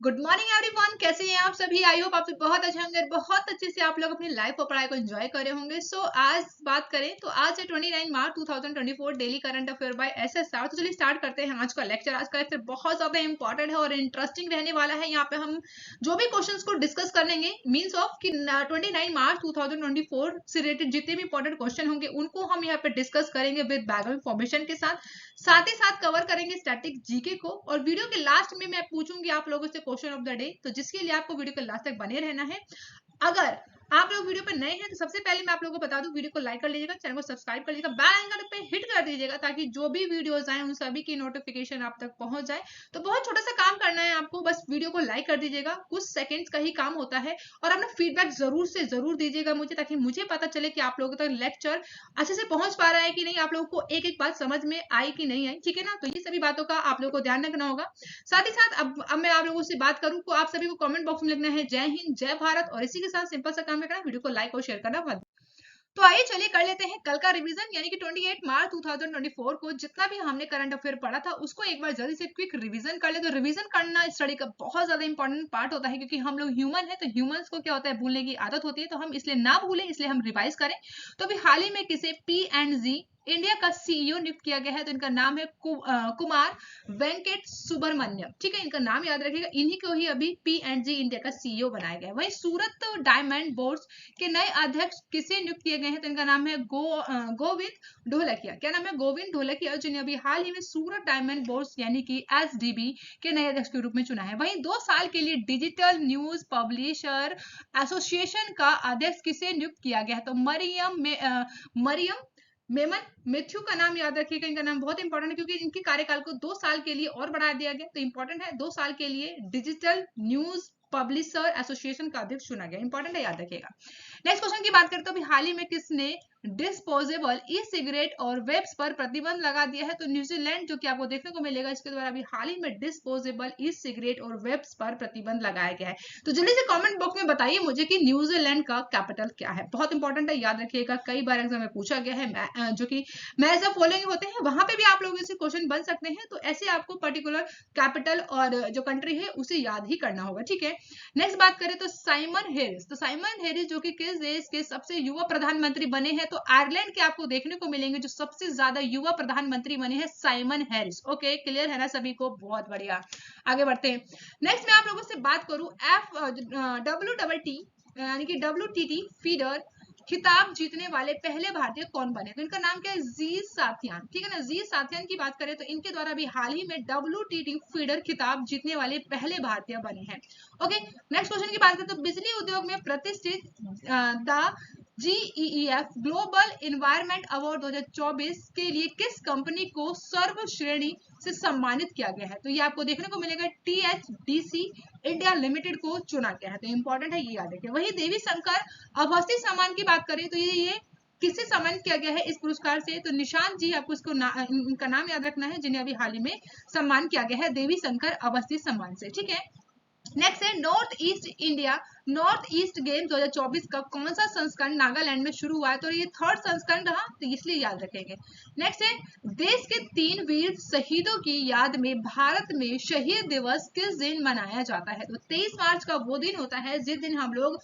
Good morning everyone, कैसे हैं आप सभी। आई होप आप सब बहुत अच्छे होंगे, बहुत अच्छे से आप लोग अपनी लाइफ और पढ़ाई को एंजॉय कर रहे होंगे। सो आज बात करें तो आज है 29 March 2024, daily current affair by SSR. तो चलिए स्टार्ट करते हैं आज का लेक्चर। आज का लेक्चर बहुत ज्यादा इंपॉर्टेंट है और इंटरेस्टिंग रहने वाला है। यहाँ पे हम जो भी क्वेश्चंस को डिस्कस करेंगे मीन्स ऑफ कि 29 मार्च 2024 से रिलेटेड जितने भी इंपॉर्टेंट क्वेश्चन होंगे उनको हम यहाँ पे डिस्कस करेंगे विद बैकग्राउंड इन्फॉर्मेशन के साथ ही साथ कवर करेंगे स्टैटिक जीके को। और वीडियो के लास्ट में मैं पूछूंगी आप लोगों से क्वेश्चन ऑफ द डे, तो जिसके लिए आपको वीडियो के लास्ट तक बने रहना है। अगर आप लोग वीडियो पर नए हैं तो सबसे पहले मैं आप लोगों को बता दूं, वीडियो को लाइक कर लीजिएगा, चैनल को सब्सक्राइब कर लीजिएगा, बेल आइकन पे हिट कर दीजिएगा ताकि जो भी वीडियोस आए उन सभी की नोटिफिकेशन आप तक पहुंच जाए। तो बहुत छोटा सा काम करना है आपको, बस वीडियो को लाइक कर दीजिएगा, कुछ सेकंड्स का ही काम होता है। और अपना फीडबैक जरूर से जरूर दीजिएगा मुझे, ताकि मुझे पता चले कि आप लोगों तक लेक्चर अच्छे से पहुंच पा रहा है कि नहीं, आप लोगों को एक एक बात समझ में आई कि नहीं आई। ठीक है ना, तो ये सभी बातों का आप लोगों को ध्यान रखना होगा। साथ ही साथ अब मैं आप लोगों से बात करूं तो आप सभी को कमेंट बॉक्स में लिखना है जय हिंद जय भारत, और इसी के साथ सिंपल सा काम करना, वीडियो को लाइक और शेयर करना मत। तो आइए चलिए कर लेते हैं कल का रिवीजन, यानी कि 28 मार्च 2024 को जितना भी हमने करंट अफेयर पढ़ा था उसको एक बार जल्दी से क्विक रिवीजन कर ले। तो रिवीजन करना स्टडी का बहुत ज्यादा इंपॉर्टेंट पार्ट होता है, क्योंकि हम लोग ह्यूमन है तो ह्यूमंस को क्या होता है, भूलने की आदत होती है। तो हम इसलिए ना भूलें, इसलिए हम रिवाइज करें। तो अभी हाल ही में किसे P&G इंडिया का सीईओ नियुक्त किया गया है, तो इनका नाम है कुमार वेंकट सुब्रमण्यम। ठीक है, इनका नाम याद रखिएगा, इन्हीं को ही अभी P&G इंडिया का सीईओ बनाया गया है। वहीं सूरत डायमंड बोर्ड्स के नए अध्यक्ष किसे नियुक्त किए गए हैं, तो इनका नाम है गोविंद ढोलकिया। क्या नाम है, गोविंद ढोलकिया, जिन्हें अभी हाल ही में सूरत डायमंड बोर्ड्स यानी कि एसडीबी के नए अध्यक्ष के रूप में चुना है। वहीं 2 साल के लिए डिजिटल न्यूज पब्लिशर एसोसिएशन का अध्यक्ष किसे नियुक्त किया गया है, तो मरियम मेमन मेथ्यू का नाम याद रखिएगा। इनका नाम बहुत इंपॉर्टेंट है क्योंकि इनके कार्यकाल को 2 साल के लिए और बढ़ा दिया गया, तो इंपॉर्टेंट है। 2 साल के लिए डिजिटल न्यूज पब्लिशर एसोसिएशन का अध्यक्ष चुना गया, इंपॉर्टेंट है, याद रखिएगा। नेक्स्ट क्वेश्चन की बात करते हैं, अभी हाल ही में किसने डिस्पोजेबल ई सिगरेट और वेब्स पर प्रतिबंध लगा दिया है, तो न्यूजीलैंड, जो कि आपको देखने को मिलेगा। इसके द्वारा अभी हाल ही में डिस्पोजेबल ई सिगरेट और वेब्स पर प्रतिबंध लगाया गया है। तो जल्दी से कमेंट बॉक्स में बताइए मुझे कि न्यूजीलैंड का कैपिटल क्या है। बहुत इंपॉर्टेंट है, याद रखिएगा, कई बार एग्जाम में पूछा गया है। जो कि मैच ऑफ फॉलोइंग होते हैं वहां पे भी आप लोगों से क्वेश्चन बन सकते हैं, तो ऐसे आपको पर्टिकुलर कैपिटल और जो कंट्री है उसे याद ही करना होगा। ठीक है, नेक्स्ट बात करें तो साइमन हैरिस, जो कि किस देश के सबसे युवा प्रधानमंत्री बने हैं, तो आयरलैंड के आपको देखने को मिलेंगे जो सबसे ज्यादा युवा प्रधानमंत्री बने हैं, साइमन हैरिस। ओके, क्लियर है ना सभी को, बहुत बढ़िया। आगे बढ़ते हैं। नेक्स्ट मैं आप लोगों से बात करूं WTT यानी कि WTT फीडर खिताब जीतने वाले पहले भारतीय कौन बने, तो इनका नाम क्या है, जी साथियान। ठीक है ना, जी साथियान की बात करें तो इनके द्वारा भी हाल ही में WTT फीडर खिताब जीतने वाले पहले भारतीय बने हैं। ओके, नेक्स्ट क्वेश्चन की बात करें तो बिजली उद्योग में प्रतिष्ठित the GEEF global environment award 2024 के लिए किस कंपनी को सर्व श्रेणी से सम्मानित किया गया है, तो ये आपको देखने को मिलेगा THDC इंडिया लिमिटेड को चुना गया है। तो इंपॉर्टेंट है, ये याद रखिए। वही देवी शंकर अवस्थी सम्मान की बात करें तो ये किससे सम्मानित किया गया है इस पुरस्कार से, तो निशांत जी, आपको इसको इनका नाम याद रखना है, जिन्हें अभी हाल ही में सम्मान किया गया है देवी शंकर अवस्थी सम्मान से। ठीक है, नेक्स्ट है नॉर्थ ईस्ट गेम 2024 का कौन सा संस्करण नागालैंड में शुरू हुआ है, तो ये 3rd संस्करण रहा, तो इसलिए याद रखेंगे। नेक्स्ट है देश के 3 वीर शहीदों की याद में भारत में शहीद दिवस किस दिन मनाया जाता है, तो 23 मार्च का वो दिन होता है जिस दिन हम लोग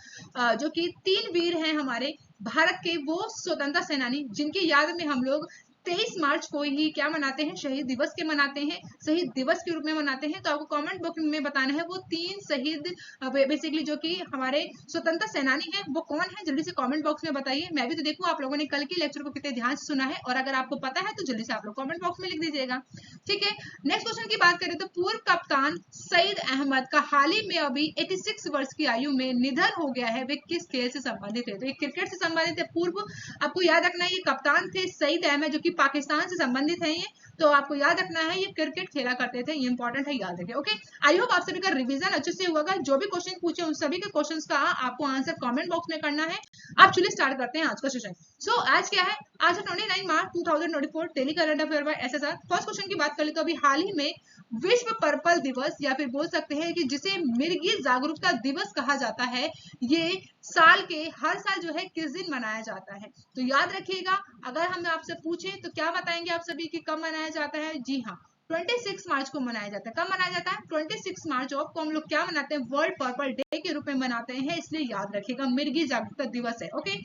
जो कि 3 वीर हैं हमारे भारत के, वो स्वतंत्रता सेनानी, जिनकी याद में हम लोग 23 मार्च को ही क्या मनाते हैं, शहीद दिवस के मनाते हैं, शहीद दिवस के रूप में मनाते हैं। तो आपको कमेंट बॉक्स में बताना है वो 3 शहीद बेसिकली जो कि हमारे स्वतंत्रता सेनानी हैं वो कौन है, जल्दी से कमेंट बॉक्स में बताइए। मैं भी तो देखूं आप लोगों ने कल के लेक्चर को कितने ध्यान से सुना है, और अगर आपको पता है तो जल्दी से आप लोग कमेंट बॉक्स में लिख दीजिएगा। ठीक है, नेक्स्ट क्वेश्चन की बात करें तो पूर्व कप्तान सईद अहमद का हाल ही में अभी 86 वर्ष की आयु में निधन हो गया है, वे किस खेल से संबंधित है, तो ये क्रिकेट से संबंधित है। पूर्व आपको याद रखना है, ये कप्तान थे सईद अहमद, जो कि पाकिस्तान से संबंधित है ये, तो आपको याद रखना है ये क्रिकेट खेला करते थे, ये इंपॉर्टेंट है, याद रखें। ओके, आई होप आप सभी का रिवीजन अच्छे से हुआ। जो भी क्वेश्चन पूछे उन सभी के क्वेश्चंस का आपको आंसर कमेंट बॉक्स में करना है। आप चलिए स्टार्ट करते हैं आज का सेशन। सो आज क्या है, आज है 29 March 2024, daily current affair by SSR. First question की बात कर ले तो अभी हाल ही में विश्व पर्पल दिवस, या फिर बोल सकते हैं कि जिसे मिर्गी जागरूकता दिवस कहा जाता है, ये साल के हर साल जो है किस दिन मनाया जाता है, तो याद रखिएगा। अगर हम आपसे पूछें तो क्या बताएंगे आप सभी कि कब मनाया जाता है, जी हाँ, 26 मार्च को मनाया जाता है। कब मनाया जाता है? 26 मार्च को हम लोग क्या मनाते हैं? वर्ल्ड पर्पल डे के रूप में मनाते हैं, इसलिए याद रखिएगा मिर्गी जागरूकता दिवस है। ओके,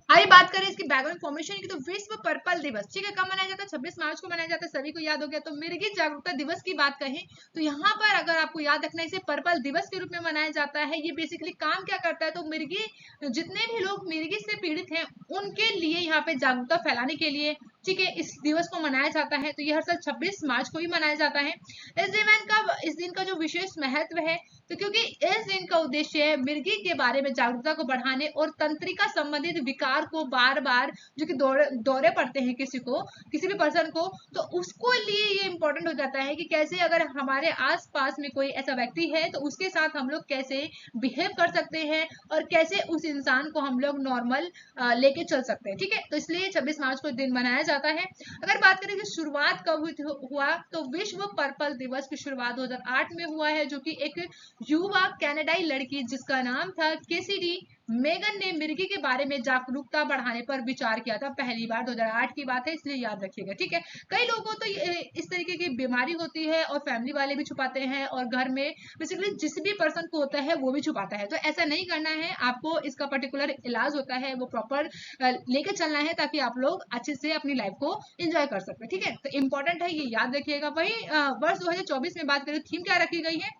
आइए बात करें इसकी बैकग्राउंड इन्फॉर्मेशन की। तो विश्व पर्पल दिवस, ठीक है, कब मनाया जाता है? 26 मार्च को मनाया जाता है, सभी को याद हो गया। तो मिर्गी जागरूकता दिवस की बात कहें तो यहाँ पर अगर आपको याद रखना है, इसे पर्पल दिवस के रूप में मनाया जाता है। ये बेसिकली काम क्या करता है? तो मिर्गी, जितने भी लोग मिर्गी से पीड़ित हैं उनके लिए यहाँ पे जागरूकता फैलाने के लिए, ठीक है, इस दिवस को मनाया जाता है। तो ये हर साल 26 मार्च को ही मनाया जाता है। इस दिन का जो विशेष महत्व है, तो क्योंकि इस दिन का उद्देश्य है मिर्गी के बारे में जागरूकता को बढ़ाने और तंत्रिका संबंधित विकार को बार बार जो कि दौरे पड़ते हैं किसी भी पर्सन को, तो उसको लिए ये इंपॉर्टेंट हो जाता है कि कैसे अगर हमारे आसपास में कोई ऐसा व्यक्ति है तो उसके साथ हम लोग कैसे बिहेव कर सकते हैं और कैसे उस इंसान को हम लोग नॉर्मल लेके चल सकते हैं, ठीक है। तो इसलिए 26 मार्च को दिन मनाया जाता है। अगर बात करें कि शुरुआत कब हुआ, तो विश्व पर्पल दिवस की शुरुआत 2008 में हुआ है, जो कि एक युवा कनाडाई लड़की जिसका नाम था केसिडी मेगन ने मिर्गी के बारे में जागरूकता बढ़ाने पर विचार किया था। पहली बार 2008 की बात है, इसलिए याद रखिएगा, ठीक है। कई लोगों को तो इस तरीके की बीमारी होती है और फैमिली वाले भी छुपाते हैं और घर में बेसिकली जिस भी पर्सन को होता है वो भी छुपाता है। तो ऐसा नहीं करना है, आपको इसका पर्टिकुलर इलाज होता है वो प्रॉपर लेके चलना है ताकि आप लोग अच्छे से अपनी लाइफ को एंजॉय कर सकते, ठीक है। तो इंपॉर्टेंट है, ये याद रखिएगा। वही वर्ष 2024 में बात करें, थीम क्या रखी गई है,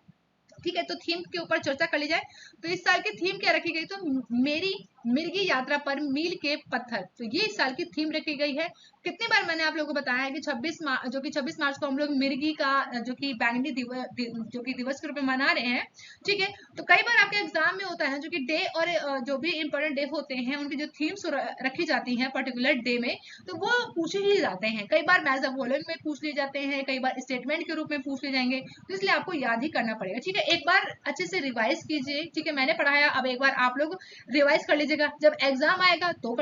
ठीक है, तो थीम के ऊपर चर्चा कर ली जाए तो इस साल की थीम क्या रखी गई, तो मेरी मिर्गी यात्रा पर मील के पत्थर, तो ये इस साल की थीम रखी गई है। कितनी बार मैंने आप लोगों को बताया है कि 26 मार्च को हम लोग मिर्गी का जो कि बैंगनी दिवस के रूप में मना रहे हैं, ठीक है। तो कई बार आपके एग्जाम में होता है जो कि डे और जो भी इंपॉर्टेंट डे होते हैं उनकी जो थीम्स रखी जाती हैं पर्टिकुलर डे में, तो वो पूछे ही जाते हैं। कई बार मैच द फॉलोइंग में पूछ लिए जाते हैं, कई बार स्टेटमेंट के रूप में पूछ लिए जाएंगे, तो इसलिए आपको याद ही करना पड़ेगा, ठीक है। एक बार अच्छे से रिवाइज कीजिए, ठीक है, मैंने पढ़ाया, अब एक बार आप लोग रिवाइज कर लीजिएगा, जब एग्जाम आएगा तो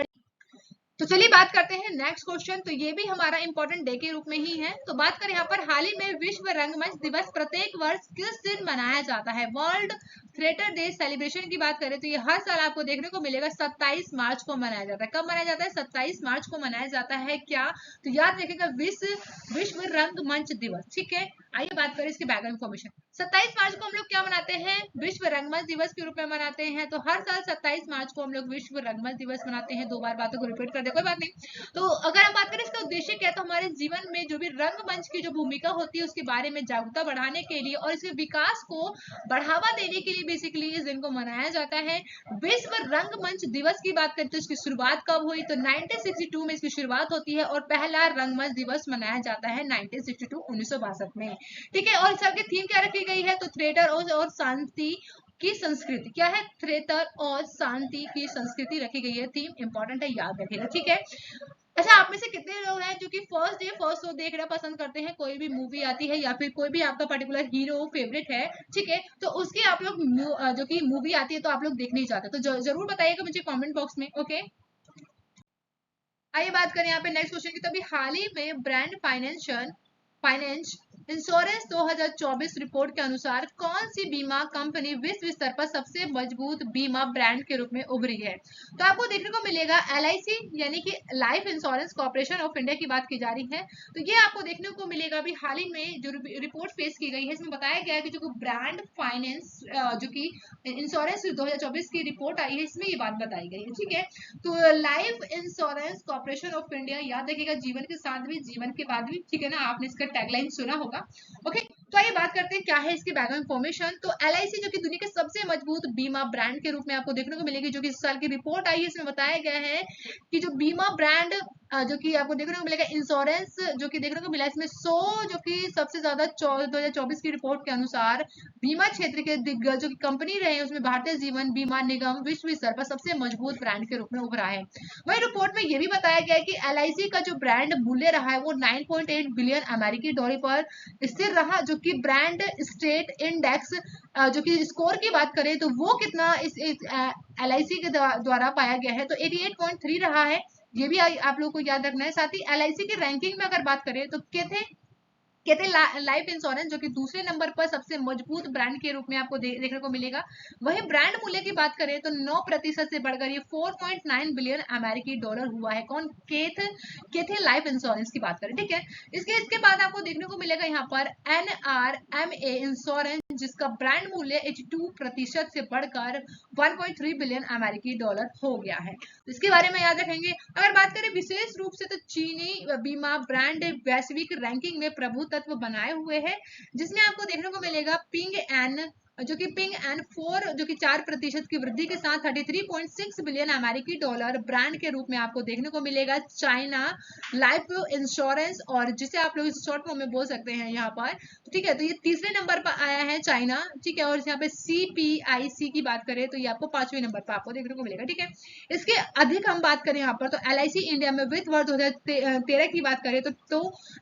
तो चलिए बात करते हैं नेक्स्ट क्वेश्चन। तो ये भी हमारा इंपॉर्टेंट डे के रूप में ही है। तो बात करें यहाँ पर, हाल ही में विश्व रंगमंच दिवस प्रत्येक वर्ष किस दिन मनाया जाता है? वर्ल्ड थिएटर डे सेलिब्रेशन की बात करें तो ये हर साल आपको देखने को मिलेगा 27 मार्च को मनाया जाता है। कब मनाया जाता है? 27 मार्च को मनाया जाता है। क्या? तो याद रखिएगा, विश्व रंगमंच दिवस, ठीक है। आइए बात करें इसके बैकग्राउंड इन्फॉर्मेशन। 27 मार्च को हम लोग क्या मनाते हैं? विश्व रंगमंच दिवस के रूप में मनाते हैं। तो हर साल 27 मार्च को हम लोग विश्व रंगमंच दिवस मनाते हैं। दो बार बातों को रिपीट कर दे, कोई बात नहीं। तो अगर हम बात करें इसका उद्देश्य क्या है, तो हमारे जीवन में जो भी रंगमंच की जो भूमिका होती है उसके बारे में जागरूकता बढ़ाने के लिए और इसके विकास को बढ़ावा देने के लिए बेसिकली इस दिन को मनाया जाता है। विश्व रंगमंच दिवस की बात करें तो इसकी शुरुआत कब हुई? तो 1962 में इसकी शुरुआत होती है और पहला रंगमंच दिवस मनाया जाता है 1962 में, ठीक है। और इस साल की थीम क्या रखी गई है? तो थिएटर और शांति की संस्कृति, क्या है? थिएटर और शांति की संस्कृति रखी गई है। थीम इंपॉर्टेंट है, याद रखिएगा, ठीक है। अच्छा, आप में से कितने लोग हैं जो कि फर्स्ट डे फर्स्ट शो देखना पसंद करते हैं? कोई भी मूवी आती है या फिर कोई भी आपका पर्टिकुलर हीरो फेवरेट है, ठीक है, तो उसकी आप लोग जो कि मूवी आती है तो आप लोग देखने ही चाहते हैं, तो जरूर बताइएगा मुझे कमेंट बॉक्स में, ओके। आइए बात करें यहाँ पे नेक्स्ट क्वेश्चन की। तभी हाल ही में ब्रांड फाइनेंस इंश्योरेंस 2024 रिपोर्ट के अनुसार कौन सी बीमा कंपनी विश्व स्तर पर सबसे मजबूत बीमा ब्रांड के रूप में उभरी है? तो आपको देखने को मिलेगा LIC यानी कि life insurance corporation of India की बात की जा रही है। तो ये आपको देखने को मिलेगा अभी हाल ही में जो रिपोर्ट पेश की गई है, इसमें बताया गया है कि जो ब्रांड फाइनेंस जो कि इंश्योरेंस 2024 की रिपोर्ट आई है, इसमें ये बात बताई गई है, ठीक है। तो life insurance corporation of India, याद रखिएगा, जीवन के साथ भी जीवन के बाद भी, ठीक है ना, आपने इसका टैगलाइन सुना होगा, ओके। तो आइए बात करते हैं क्या है इसकी बैकग्राउंड इन्फॉर्मेशन। तो LIC जो कि दुनिया के सबसे मजबूत बीमा ब्रांड के रूप में आपको देखने को मिलेगी, जो कि इस साल की रिपोर्ट आई है, इसमें बताया गया है कि जो बीमा ब्रांड जो कि आपको देखने को मिलेगा इंश्योरेंस जो कि देखने को मिला, इसमें 100 जो कि सबसे ज्यादा 2024 की रिपोर्ट के अनुसार बीमा क्षेत्र के दिग्गज जो कि कंपनी रहे उसमें भारतीय जीवन बीमा निगम विश्व स्तर पर सबसे मजबूत ब्रांड के रूप में उभरा है। वही रिपोर्ट में यह भी बताया गया है कि LIC का जो ब्रांड मूल्य रहा है वो 9.8 बिलियन अमेरिकी डॉलर पर स्थिर रहा, जो कि ब्रांड स्टेट इंडेक्स जो कि स्कोर की बात करें तो वो कितना इस LIC के द्वारा पाया गया है, तो 88.3 रहा है। ये भी आप लोगों को याद रखना है। साथ ही LIC की रैंकिंग में अगर बात करें तो क्या थे, कहते हैं लाइफ इंश्योरेंस, जो कि दूसरे नंबर पर सबसे मजबूत ब्रांड के रूप में आपको देखने को मिलेगा। वही ब्रांड मूल्य की बात करें तो 9% से बढ़कर ये 4.9 बिलियन अमेरिकी डॉलर हुआ है। कौन? केथे लाइफ इंश्योरेंस की बात करें, ठीक है। इसके बाद आपको देखने को मिलेगा यहाँ पर NRMA इंश्योरेंस, जिसका ब्रांड मूल्य 82% से बढ़कर 1.3 बिलियन अमेरिकी डॉलर हो गया है। तो इसके बारे में याद रखेंगे। अगर बात करें विशेष रूप से तो चीनी बीमा ब्रांड वैश्विक रैंकिंग में प्रभुत्व बनाए हुए है, जिसमें आपको देखने को मिलेगा पिंग एन 4 जो कि 4% की वृद्धि के साथ 33.6 बिलियन अमेरिकी डॉलर ब्रांड के रूप में आपको देखने को मिलेगा। चाइना लाइफ इंश्योरेंस, और जिसे आप लोग शॉर्ट फॉर्म में बोल सकते हैं यहाँ पर, ठीक है। तो ये तीसरे नंबर पर आया है चाइना, ठीक है। और यहाँ पे CPIC की बात करें तो ये आपको 5वें नंबर पर आपको देखने को मिलेगा, ठीक है। इसके अधिक हम बात करें यहाँ पर तो LIC इंडिया में वित्त वर्ष 2013 की बात करें तो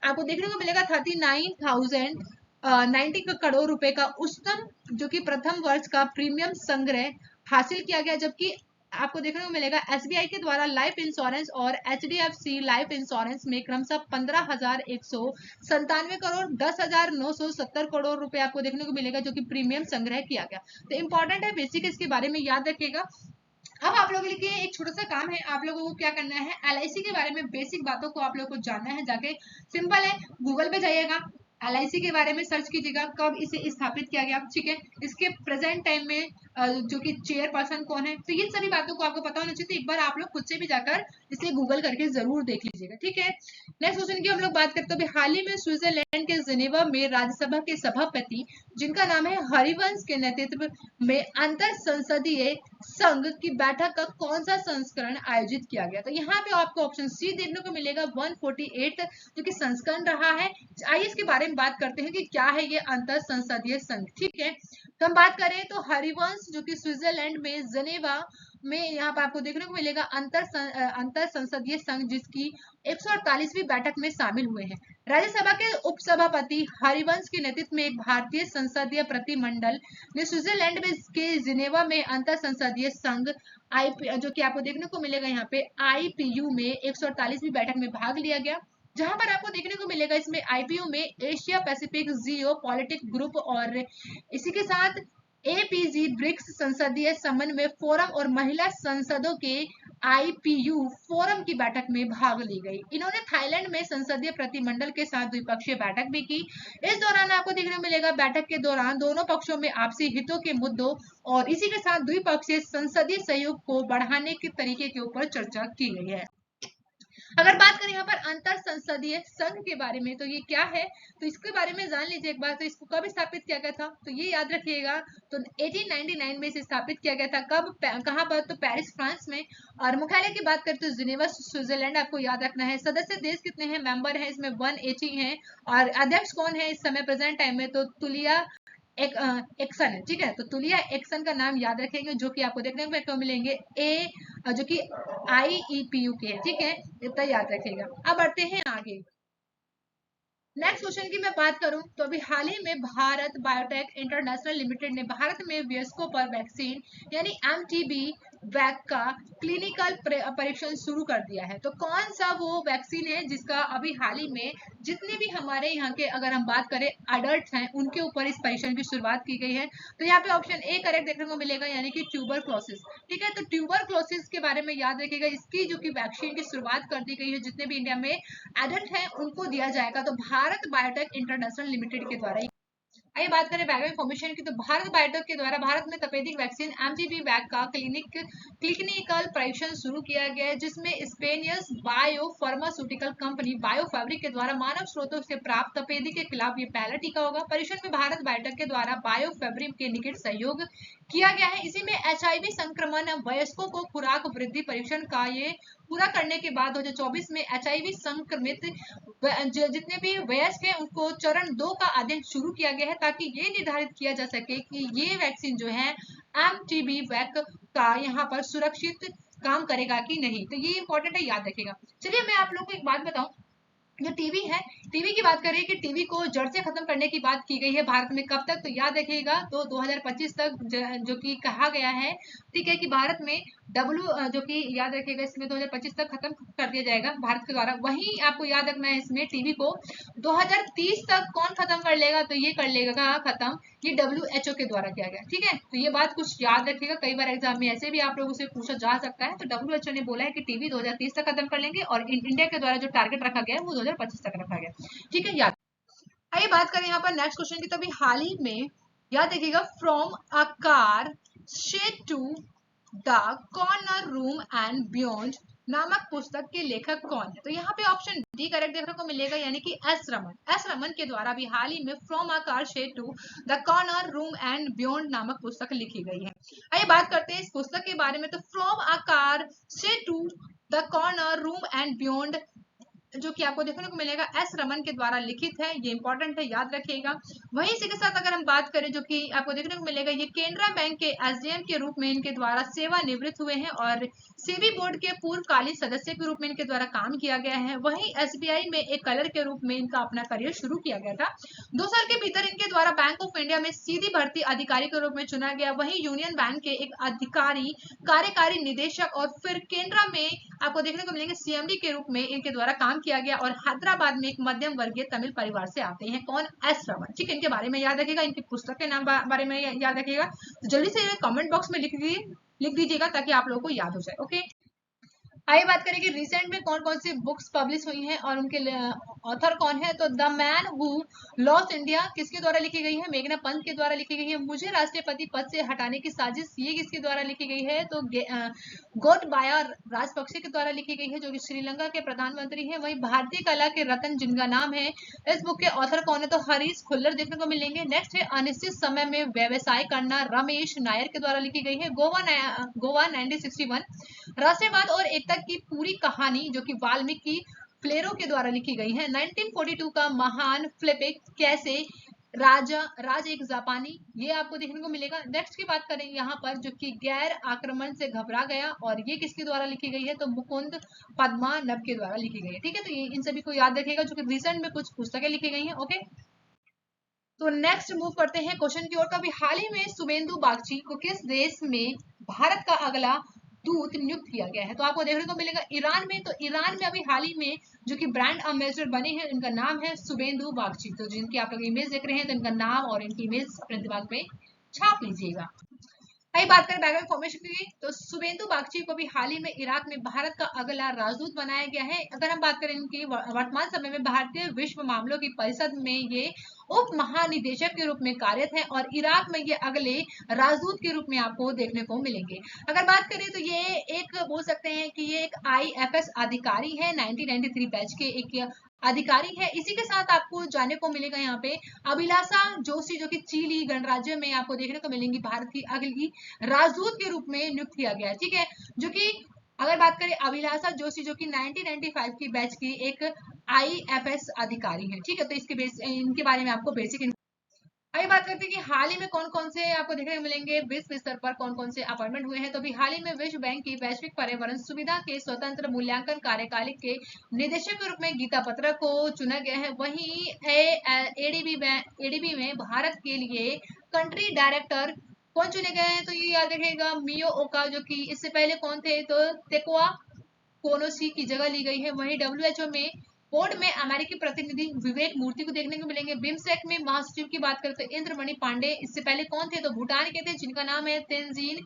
आपको देखने को मिलेगा 39,090 करोड़ रुपए का उच्चतम जो कि प्रथम वर्ष का प्रीमियम संग्रह हासिल किया गया। जबकि आपको देखने को मिलेगा SBI के द्वारा लाइफ इंश्योरेंस और HDFC लाइफ इंश्योरेंस में क्रमशः 15,197 करोड़ 10,970 करोड़ रुपए आपको देखने को मिलेगा, जो कि प्रीमियम संग्रह किया गया। तो इंपॉर्टेंट है, बेसिक इसके बारे में याद रखिएगा। अब आप लोगों के लिए एक छोटा सा काम है, आप लोगों को क्या करना है, LIC के बारे में बेसिक बातों को आप लोगों को जानना है। जाके सिंपल है, गूगल पे जाइएगा, LIC के बारे में सर्च कीजिएगा, कब इसे स्थापित किया गया, ठीक है। इसके प्रेजेंट टाइम में जो कि चेयरपर्सन कौन है, तो ये सभी बातों को आपको पता होना चाहिए। तो एक बार आप लोग खुद से भी जाकर इसे गूगल करके जरूर देख लीजिएगा, ठीक है। नेक्स्ट क्वेश्चन की हम लोग बात करते हैं। हाल ही में स्विट्जरलैंड के जिनेवा में राज्यसभा के सभापति, जिनका नाम है हरिवंश, के नेतृत्व में अंतर संसदीय संघ की बैठक का कौन सा संस्करण आयोजित किया गया? तो यहाँ पे आपको ऑप्शन सी देखने को मिलेगा 148 जो कि संस्करण रहा है। आइए इसके बारे में बात करते हैं कि क्या है ये अंतर संसदीय संघ, ठीक है। तो हम बात करें तो हरिवंश जो कि स्विट्जरलैंड में जेनेवा में यहाँ पर आपको देखने को मिलेगा अंतर संसदीय संघ, जिसकी 148वीं बैठक में शामिल हुए हैं। राज्यसभा के उपसभापति हरिवंश के नेतृत्व में एक भारतीय संसदीय प्रतिमंडल ने स्विट्जरलैंड में के जिनेवा में अंतर संसदीय संघ IP जो कि आपको देखने को मिलेगा यहाँ पे IPU में 148वीं बैठक में भाग लिया गया, जहां पर आपको देखने को मिलेगा इसमें IPU में एशिया पैसिफिक जियो पॉलिटिक ग्रुप और इसी के साथ APG ब्रिक्स संसदीय समन्वय फोरम और महिला संसदों के IPU फोरम की बैठक में भाग ली गई। इन्होंने थाईलैंड में संसदीय प्रतिमंडल के साथ द्विपक्षीय बैठक भी की। इस दौरान आपको देखने को मिलेगा बैठक के दौरान दोनों पक्षों में आपसी हितों के मुद्दों और इसी के साथ द्विपक्षीय संसदीय सहयोग को बढ़ाने के तरीके के ऊपर चर्चा की गई है। अगर बात करें यहाँ पर अंतर संसदीय संघ के बारे में तो ये क्या है, तो इसके बारे में जान लीजिए एक बार। तो इसको कब स्थापित किया गया था, तो ये याद रखिएगा। तो 1899 में इसे स्थापित किया गया था। कब, कहाँ पर, तो पेरिस फ्रांस में। और मुख्यालय की बात करते हैं जिनेवा स्विट्जरलैंड, आपको याद रखना है। सदस्य देश कितने हैं, मेंबर हैं इसमें 180 हैं। और अध्यक्ष कौन है इस समय प्रेजेंट टाइम में, तो तुलिया एक्सन है, ठीक है। तो तुलिया एक्सन का नाम याद रखेंगे, जो कि आपको देखने को मिलेंगे जो कि IEPU के है, ठीक है। इतना याद रखेगा। अब बढ़ते हैं आगे। नेक्स्ट क्वेश्चन की मैं बात करूं तो अभी हाल ही में भारत बायोटेक इंटरनेशनल लिमिटेड ने भारत में वयस्कों पर वैक्सीन यानी MTB वैक का क्लिनिकल परीक्षण शुरू कर दिया है। तो कौन सा वो वैक्सीन है जिसका अभी हाल ही में जितने भी हमारे यहाँ के अगर हम बात करें अडल्ट हैं उनके ऊपर इस परीक्षण की शुरुआत की गई है। तो यहाँ पे ऑप्शन ए करेक्ट देखने को मिलेगा, यानी कि ट्यूबरक्लोसिस, ठीक है। तो ट्यूबरक्लोसिस के बारे में याद रखिएगा, इसकी जो कि वैक्सीन की शुरुआत कर दी गई है, जितने भी इंडिया में एडल्ट हैं उनको दिया जाएगा। तो भारत बायोटेक इंटरनेशनल लिमिटेड के द्वारा। आइए बात करें बैकग्राउंड इन्फॉर्मेशन की, तो भारत बायोटेक के द्वारा भारत में तपेदिक वैक्सीन MTB वैक का क्लिनिकल परीक्षण शुरू किया गया है, जिसमें स्पेनियस बायो फार्मास्यूटिकल कंपनी बायोफैब्रिक के द्वारा मानव स्रोतों से प्राप्त तपेदी के खिलाफ ये पहला टीका होगा। परीक्षण में भारत बायोटेक के द्वारा बायोफैब्रिक के निकट सहयोग किया गया है। इसी में HIV संक्रमण वयस्कों को खुराक वृद्धि परीक्षण का ये पूरा करने के बाद 2024 में HIV संक्रमित जितने भी वयस्क हैं उनको चरण 2 का अध्ययन शुरू किया गया है, ताकि ये निर्धारित किया जा सके कि ये वैक्सीन जो है MTB वैक का यहाँ पर सुरक्षित काम करेगा कि नहीं। तो ये इंपॉर्टेंट है, याद रखेगा। चलिए मैं आप लोगों को एक बात बताऊं, जो टीबी है टीवी की बात करें कि टीवी को जड़ से खत्म करने की बात की गई है भारत में कब तक, तो याद रखिएगा तो 2025 तक जो कि कहा गया है, ठीक है, कि भारत में जो कि याद रखिएगा इसमें 2025 तक खत्म कर दिया जाएगा भारत के द्वारा। वहीं आपको याद रखना है इसमें टीवी को 2030 तक कौन खत्म कर लेगा, तो ये कर लेगा खत्म ये WHO के द्वारा किया गया, ठीक है। तो ये बात कुछ याद रखिएगा, कई बार एग्जाम में ऐसे भी आप लोगों से पूछा जा सकता है। तो WHO ने बोला है कि टीवी 2030 तक खत्म कर लेंगे और इंडिया के द्वारा जो टारगेट रखा गया है वो 2025 तक रखा गया, ठीक है, याद। आइए बात करें यहाँ पर नेक्स्ट क्वेश्चन की। तो अभी हाल ही में याद रखिएगा from a car shed to the corner room and beyond नामक पुस्तक के लेखक कौन है, तो यहाँ पे ऑप्शन डी करेक्ट देखने को मिलेगा, यानी कि एस रमन के द्वारा भी हाल ही में from a car shed to the corner room and beyond नामक पुस्तक लिखी गई है। आइए बात करते हैं इस पुस्तक के बारे में। तो from a car shed to the corner room and beyond जो कि आपको देखने को मिलेगा एस रमन के द्वारा लिखित है, ये इंपॉर्टेंट है, याद रखिएगा। वहीं इसी के साथ अगर हम बात करें जो कि आपको देखने को मिलेगा, ये केनरा बैंक के एसडीएम के रूप में इनके द्वारा सेवानिवृत्त हुए हैं और सेबी बोर्ड के पूर्वकालीन सदस्य के रूप में इनके द्वारा काम किया गया है। वहीं एसबीआई में एक कलर के रूप में इनका अपना करियर शुरू किया गया था। 2 साल के भीतर इनके द्वारा बैंक ऑफ इंडिया में सीधी भर्ती अधिकारी के रूप में चुना गया। वहीं यूनियन बैंक के एक अधिकारी, कार्यकारी निदेशक और फिर केनरा में आपको देखने को मिलेंगे सीएमडी के रूप में इनके द्वारा काम किया गया और हैदराबाद में एक मध्यम वर्गीय तमिल परिवार से आते हैं। कौन? एस रमन, ठीक है। इनके बारे में याद रखिएगा, इनकी पुस्तक के नाम बारे में याद रखिएगा। तो जल्दी से कमेंट बॉक्स में लिख दीजिएगा ताकि आप लोगों को याद हो जाए, ओके। आइए बात करें कि रिसेंट में कौन कौन सी बुक्स पब्लिश हुई हैं और उनके ऑथर कौन है। तो the man who lost India किसके द्वारा लिखी गई है? मेघना पंत के द्वारा लिखी गई है। मुझे राष्ट्रपति पद से हटाने की साजिश, ये किसके द्वारा लिखी गई है? तो गोटबाया राजपक्षे के द्वारा लिखी गई है, जो कि श्रीलंका के प्रधानमंत्री है। वही भारतीय कला के रत्न जिनका नाम है, इस बुक के ऑथर कौन है? तो हरीश खुल्लर देखने को मिलेंगे। नेक्स्ट है अनिश्चित समय में व्यवसाय करना, रमेश नायर के द्वारा लिखी गई है। गोवा 1961 राष्ट्रवाद और एकता की पूरी कहानी, जो कि वाल्मीकि फ्लेरो के द्वारा लिखी गई है। 1942 का महान फिलिप कैसे राज एक जापानी, ये आपको देखने को मिलेगा। नेक्स्ट की बात करें यहाँ पर, जो कि गैर आक्रमण से घबरा गया, और ये किसके द्वारा लिखी गई है? तो मुकुंद पद्मानब के द्वारा लिखी गई है, ठीक है। तो ये इन सभी को याद रखिएगा, जो कि रिसेंट में कुछ पुस्तकें लिखी गई हैं, ओके। तो नेक्स्ट मूव करते हैं क्वेश्चन की ओर। कभी हाल ही में शुभेंदु बागची को किस देश में भारत का अगला दूत नियुक्त किया गया है? तो आपको देखने को मिलेगा ईरान में। तो ईरान में अभी हाल ही में जो कि ब्रांड एम्बेसडर बने हैं, इनका नाम है शुभेंदु बागची। तो जिनकी आप लोग इमेज देख रहे हैं, तो इनका नाम और इनकी इमेज अपने दिमाग में छाप लीजिएगा। वही बात करें बैकग्राउंड फॉर्मेशन की, तो शुभेंदु बागची को भी हाल ही में इराक में भारत का अगला राजदूत बनाया गया है। अगर हम बात करें इनकी वर्तमान समय में भारतीय विश्व मामलों की परिषद में ये उप महानिदेशक के रूप में कार्यरत है और इराक में ये अगले राजदूत के रूप में आपको देखने को मिलेंगे। अगर बात करें तो ये एक बोल सकते हैं कि ये एक IFS अधिकारी है, 1993 बैच के एक अधिकारी है। इसी के साथ आपको जानने को मिलेगा यहाँ पे अभिलाषा जोशी, जो कि चिली गणराज्य में आपको देखने को मिलेंगी भारत की अगली राजदूत के रूप में नियुक्त किया गया है, ठीक है। जो कि अगर बात करें अभिलाषा जोशी, जो कि 1995 की बैच की एक IFS अधिकारी है, ठीक है। तो इनके बारे में आपको बेसिक। अभी बात करते हैं कि हाल ही में कौन कौन से आपको देखने को मिलेंगे विश्व स्तर पर कौन कौन से अपॉइंटमेंट हुए हैं। तो अभी हाल ही में विश्व बैंक की वैश्विक पर्यावरण सुविधा के स्वतंत्र मूल्यांकन कार्यकालिक के निदेशक के रूप में गीता पत्र को चुना गया है। वहीं एडीबी में भारत के लिए कंट्री डायरेक्टर कौन चुने गए हैं? तो ये याद रखिएगा मियो ओका, जो कि इससे पहले कौन थे? तो तेकुआ कोनोसी की जगह ली गई है। वहीं WHO में बोर्ड में अमेरिकी प्रतिनिधि विवेक मूर्ति को देखने को मिलेंगे। बिमसेक में महासचिव की बात करते हैं इंद्रमणि पांडे, इससे पहले कौन थे? तो भूटान के थे, जिनका नाम है तेंजिन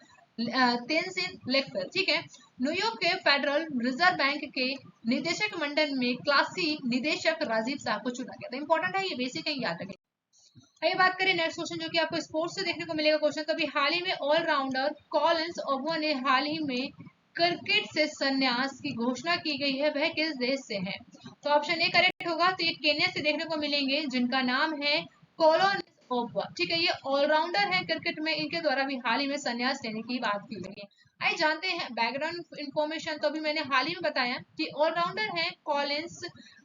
लेक्फेल, ठीक है। न्यूयॉर्क के फेडरल रिजर्व बैंक के निदेशक मंडल में क्लासी निदेशक राजीव शाह को चुना गया। तो इंपॉर्टेंट है, ये बेसिक है, याद रखें। आइए बात करें नेक्स्ट क्वेश्चन, जो कि आपको स्पोर्ट्स से देखने को मिलेगा क्वेश्चन। तो अभी हाल ही में ऑलराउंडर कॉलिंस ओबो ने हाल ही में क्रिकेट से संन्यास की घोषणा की गई है, वह किस देश से है? तो ऑप्शन ए करेक्ट होगा। तो ये केन्या से देखने को मिलेंगे, जिनका नाम है कोलोनिस ओबवा, ठीक है। ये ऑलराउंडर है क्रिकेट में, इनके द्वारा भी हाल ही में संन्यास लेने की बात की गई है। आइए जानते हैं बैकग्राउंड इंफॉर्मेशन। तो अभी मैंने हाल ही में बताया कि ऑलराउंडर है कॉलिंस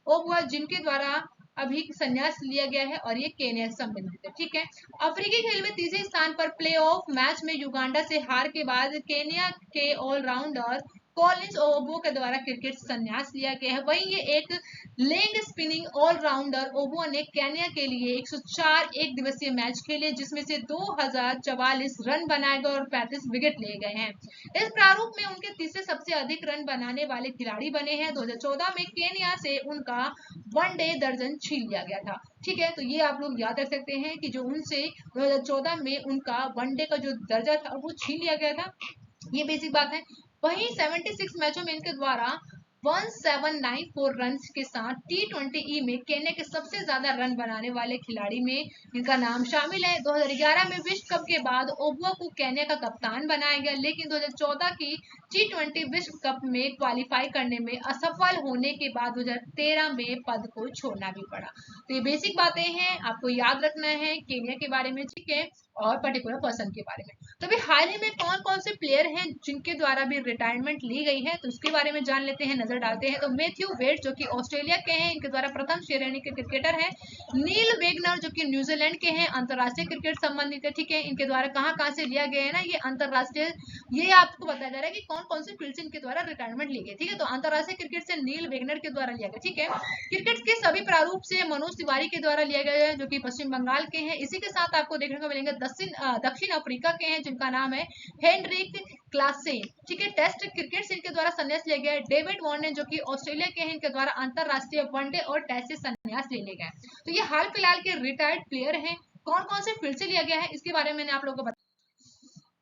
ओबवा, जिनके द्वारा अभी संन्यास लिया गया है और ये केन्या से संबंधित है, ठीक है। अफ्रीकी खेल में तीसरे स्थान पर प्लेऑफ मैच में युगांडा से हार के बाद केन्या के ऑलराउंडर कॉलिंस ओबो के द्वारा क्रिकेट संन्यास लिया गया है। वहीं ये एक लेग स्पिनिंग ऑलराउंडर ओबो ने केन्या के लिए 104 एक दिवसीय मैच खेले, जिसमें से 2044 रन बनाए गए और 35 विकेट लिए गए हैं। इस प्रारूप में उनके तीसरे सबसे अधिक रन बनाने वाले खिलाड़ी बने हैं। 2014 में केन्या से उनका वनडे दर्जन छीन लिया गया था। ठीक है, तो ये आप लोग याद रख सकते हैं कि जो उनसे 2014 में उनका वनडे का जो दर्जा था वो छीन लिया गया था। ये बेसिक बात है। वहीं 76 मैचों में इनके द्वारा 1794 रन के साथ T20 में केन्या के सबसे ज्यादा रन बनाने वाले खिलाड़ी में इनका नाम शामिल है। 2011 में विश्व कप के बाद ओबुआ को केन्या का कप्तान बनाया गया, लेकिन 2014 की T20 विश्व कप में क्वालिफाई करने में असफल होने के बाद 2013 में पद को छोड़ना भी पड़ा। तो ये बेसिक बातें हैं, आपको याद रखना है केन्या के बारे में, ठीक है, और पर्टिकुलर पर्सन के बारे में। तो अभी हाल ही में कौन कौन से प्लेयर हैं जिनके द्वारा भी रिटायरमेंट ली गई है, तो उसके बारे में जान लेते हैं, नजर डालते हैं। तो मैथ्यू वेड जो कि ऑस्ट्रेलिया के हैं, इनके द्वारा प्रथम श्रेणी के क्रिकेटर हैं। नील वेगनर जो कि न्यूजीलैंड के हैं, अंतरराष्ट्रीय क्रिकेट संबंधित है, ठीक है, इनके द्वारा कहाँ से लिया गया है ना ये अंतरराष्ट्रीय, ये आपको बताया जा रहा है कि कौन कौन से फील्ड से इनके द्वारा रिटायरमेंट ली गई। ठीक है, तो अंतरराष्ट्रीय क्रिकेट से नील वेगनर के द्वारा लिया गया। ठीक है, क्रिकेट के सभी प्रारूप से मनोज तिवारी के द्वारा लिया गया है, जो कि पश्चिम बंगाल के हैं। इसी के साथ आपको देखने को मिलेंगे दक्षिण अफ्रीका के हैं, जिनका नाम है हेनरिक क्लासेन। ठीक है, टेस्ट क्रिकेट से इनके द्वारा संन्यास लिया गया है। डेविड वार्नर जो कि ऑस्ट्रेलिया के हैं, इनके द्वारा अंतरराष्ट्रीय वनडे और टेस्ट से संन्यास ले लिया गया है। तो ये हाल फिलहाल के रिटायर्ड प्लेयर हैं। कौन कौन से फील्ड से लिया गया है इसके बारे में मैंने आप लोगों को बताया।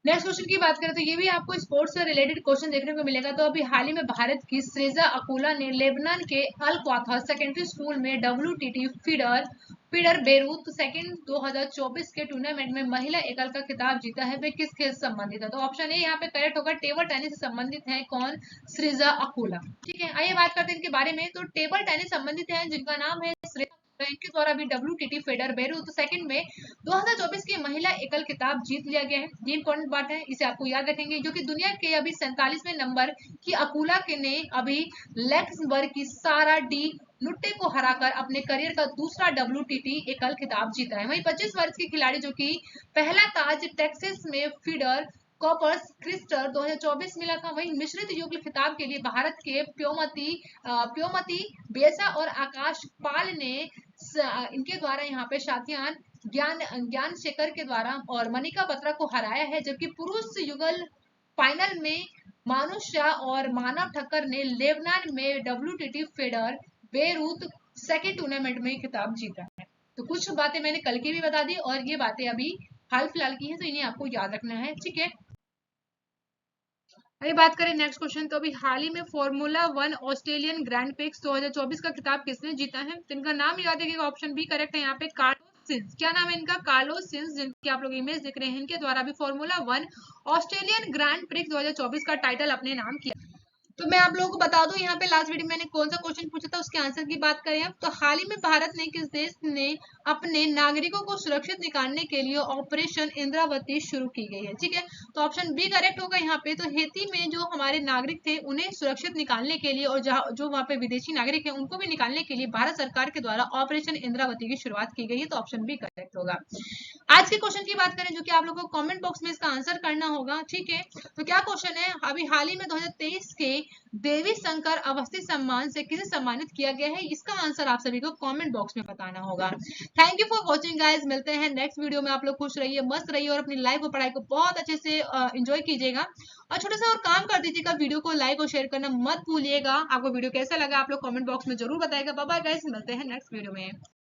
नेक्स्ट क्वेश्चन की बात करें तो ये भी आपको स्पोर्ट्स से रिलेटेड क्वेश्चन देखने को मिलेगा। तो अभी हाल ही में भारत की श्रेजा अकुला ने लेबनान के अल क्वाथा सेकेंडरी स्कूल में WTT फीडर बेरूत सेकंड 2024 के टूर्नामेंट में महिला एकल का खिताब जीता है। वे किस खेल से संबंधित है? तो ऑप्शन ए यहाँ पे करेक्ट होगा, टेबल टेनिस से संबंधित है। कौन? श्रेजा अकुला। ठीक है, आइए बात करते हैं इनके बारे में। तो टेबल टेनिस संबंधित है, जिनका नाम है श्रेजा, इनके द्वारा भी WTT फेडर बेरूत सेकंड में 2024 की महिला एकल खिताब जीत लिया गया है। ये इंपॉर्टेंट बात है, इसे आपको याद रखेंगे। जो कि दुनिया के अभी 47वें नंबर की अकुला के ने अभी लैक्सबर्ग की सारा डी लुट्टे को हराकर अपने करियर का दूसरा WTT एकल खिताब जीता है। वहीं 25 वर्ष की खिलाड़ी जो कि पहला ताज टेक्सास में फीडर कॉपर्स क्रिस्टर 2024 मिला था। वहीं मिश्रित युगल खिताब के लिए भारत के प्योमती बेसा और आकाश पाल ने इनके द्वारा यहाँ पे साथियान ज्ञान शेखर के द्वारा और मनिका बत्रा को हराया है। जबकि पुरुष युगल फाइनल में मानुष शाह और मानव ठक्कर ने लेबनान में WTT feeder Beirut second tournament में खिताब जीता है। तो कुछ बातें मैंने कल की भी बता दी और ये बातें अभी हाल फिलहाल की है, तो इन्हें आपको याद रखना है। ठीक है, अभी बात करें नेक्स्ट क्वेश्चन। तो अभी हाल ही में फॉर्मूला 1 ऑस्ट्रेलियन ग्रैंड प्रिक्स 2024 का खिताब किसने जीता है? तो इनका नाम याद रखिएगा, ऑप्शन बी करेक्ट है यहाँ पे, कार्लोस सिंस। क्या नाम है इनका? कार्लोस सिंस, जिनकी आप लोग इमेज देख रहे हैं। इनके द्वारा भी फॉर्मूला 1 ऑस्ट्रेलियन ग्रैंड प्रिक्स 2024 का टाइटल अपने नाम किया। तो मैं आप लोगों को बता दूं, यहाँ पे लास्ट वीडियो में मैंने कौन सा क्वेश्चन पूछा था, उसके आंसर की बात करें अब। तो हाल ही में भारत ने किस देश ने अपने नागरिकों को सुरक्षित निकालने के लिए ऑपरेशन इंद्रावती शुरू की गई है? ठीक है, तो ऑप्शन बी करेक्ट होगा यहाँ पे। तो हेती में जो हमारे नागरिक थे उन्हें सुरक्षित निकालने के लिए और जो वहाँ पे विदेशी नागरिक है उनको भी निकालने के लिए भारत सरकार के द्वारा ऑपरेशन इंद्रावती की शुरुआत की गई है। तो ऑप्शन बी करेक्ट होगा। आज के क्वेश्चन की बात करें जो कि आप लोगों को कमेंट बॉक्स में इसका आंसर करना होगा। ठीक है, तो क्या क्वेश्चन है? अभी हाल ही में 2023 के देवी शंकर अवस्थी सम्मान से किसे सम्मानित किया गया है? इसका आंसर आप सभी को कमेंट बॉक्स में बताना होगा। Thank you for watching guys, मिलते हैं नेक्स्ट वीडियो में। आप लोग खुश रहिए, मस्त रहिए और अपनी लाइफ और पढ़ाई को बहुत अच्छे से एंजॉय कीजिएगा। और छोटा सा और काम कर दीजिएगा, वीडियो को लाइक और शेयर करना मत भूलिएगा। आपको वीडियो कैसा लगा आप लोग कमेंट बॉक्स में जरूर बताएगा। बाय बाय गाइज, मिलते हैं नेक्स्ट वीडियो में।